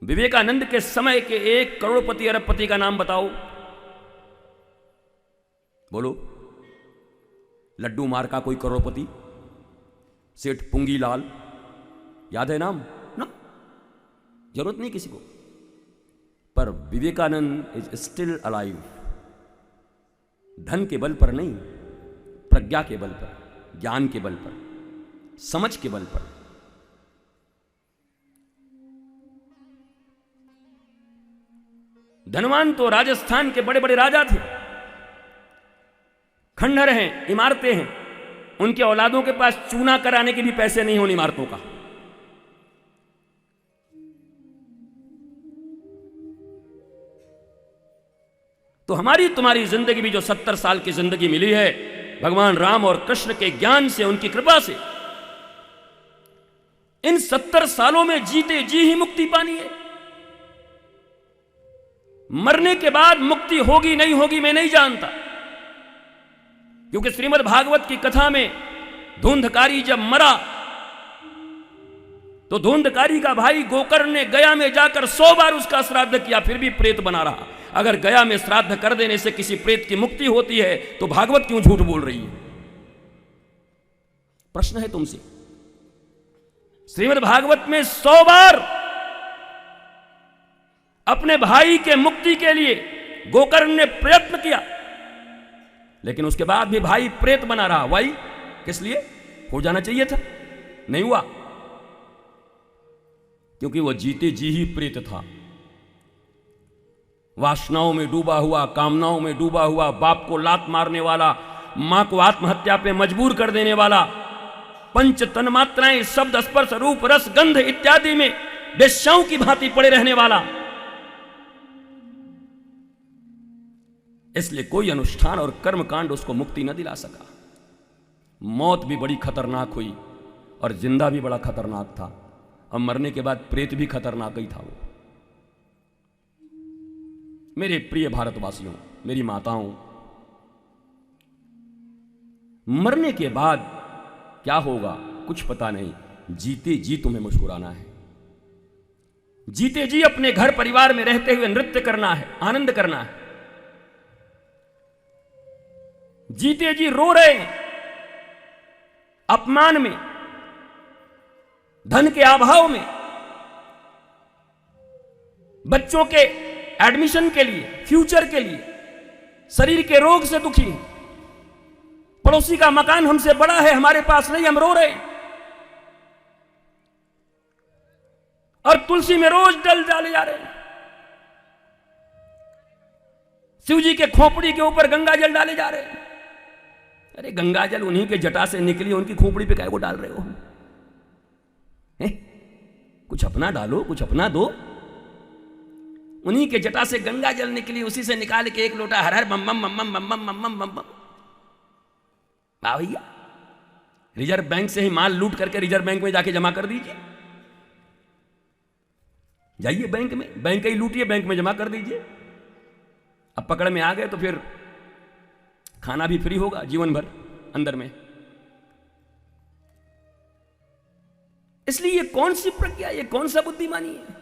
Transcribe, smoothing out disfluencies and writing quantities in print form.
विवेकानंद के समय के एक करोड़पति अरबपति का नाम बताओ, बोलो। लड्डू मार का कोई करोड़पति, सेठ पुंगीलाल, याद है नाम ना? जरूरत नहीं किसी को। पर विवेकानंद इज स्टिल अलाइव। धन के बल पर नहीं, प्रज्ञा के बल पर, ज्ञान के बल पर, समझ के बल पर। धनवान तो राजस्थान के बड़े बड़े राजा थे, खंडहर हैं, इमारतें हैं, उनके औलादों के पास चूना कराने के भी पैसे नहीं हो उन इमारतों का। तो हमारी तुम्हारी जिंदगी भी जो 70 साल की जिंदगी मिली है, भगवान राम और कृष्ण के ज्ञान से, उनकी कृपा से, इन 70 सालों में जीते जी ही मुक्ति पानी है। मरने के बाद मुक्ति होगी नहीं होगी मैं नहीं जानता, क्योंकि श्रीमद् भागवत की कथा में धुंधकारी जब मरा तो धुंधकारी का भाई गोकर्ण ने गया में जाकर 100 बार उसका श्राद्ध किया, फिर भी प्रेत बना रहा। अगर गया में श्राद्ध कर देने से किसी प्रेत की मुक्ति होती है तो भागवत क्यों झूठ बोल रही है? प्रश्न है तुमसे। श्रीमद् भागवत में 100 बार अपने भाई के मुक्ति के लिए गोकर्ण ने प्रयत्न किया, लेकिन उसके बाद भी भाई प्रेत बना रहा। वाई, किस लिए? हो जाना चाहिए था, नहीं हुआ, क्योंकि वह जीते जी ही प्रेत था। वासनाओं में डूबा हुआ, कामनाओं में डूबा हुआ, बाप को लात मारने वाला, मां को आत्महत्या पे मजबूर कर देने वाला, पंच तन्मात्राएं शब्द स्पर्श रूप रस गंध इत्यादि में वेश्याओं की भांति पड़े रहने वाला। इसलिए कोई अनुष्ठान और कर्मकांड उसको मुक्ति न दिला सका। मौत भी बड़ी खतरनाक हुई और जिंदा भी बड़ा खतरनाक था, और मरने के बाद प्रेत भी खतरनाक ही था वो। मेरे प्रिय भारतवासियों, मेरी माताओं, मरने के बाद क्या होगा कुछ पता नहीं। जीते जी तुम्हें मुस्कुराना है, जीते जी अपने घर परिवार में रहते हुए नृत्य करना है, आनंद करना है। जीते जी रो रहे हैं अपमान में, धन के अभाव में, बच्चों के एडमिशन के लिए, फ्यूचर के लिए, शरीर के रोग से दुखी हैं, पड़ोसी का मकान हमसे बड़ा है, हमारे पास नहीं, हम रो रहे हैं। और तुलसी में रोज जल डाले जा रहे हैं, शिव जी के खोपड़ी के ऊपर गंगा जल डाले जा रहे हैं। अरे गंगा जल उन्हीं के जटा से निकली, उनकी खोपड़ी पे काहे को डाल रहे हो? कुछ अपना डालो, कुछ अपना दो। उन्हीं के जटा से गंगा जल निकली, उसी से निकाल के एक लोटा हर हर बम बम बम बम बम बम बम बम बम। वाह भैया, रिजर्व बैंक से ही माल लूट करके रिजर्व बैंक में जाके जमा कर दीजिए। जाइए बैंक में, बैंक ही लूटिए, बैंक में जमा कर दीजिए। अब पकड़ में आ गए तो फिर खाना भी फ्री होगा जीवन भर अंदर में। इसलिए ये कौन सी प्रज्ञा, ये कौन सा बुद्धिमानी है?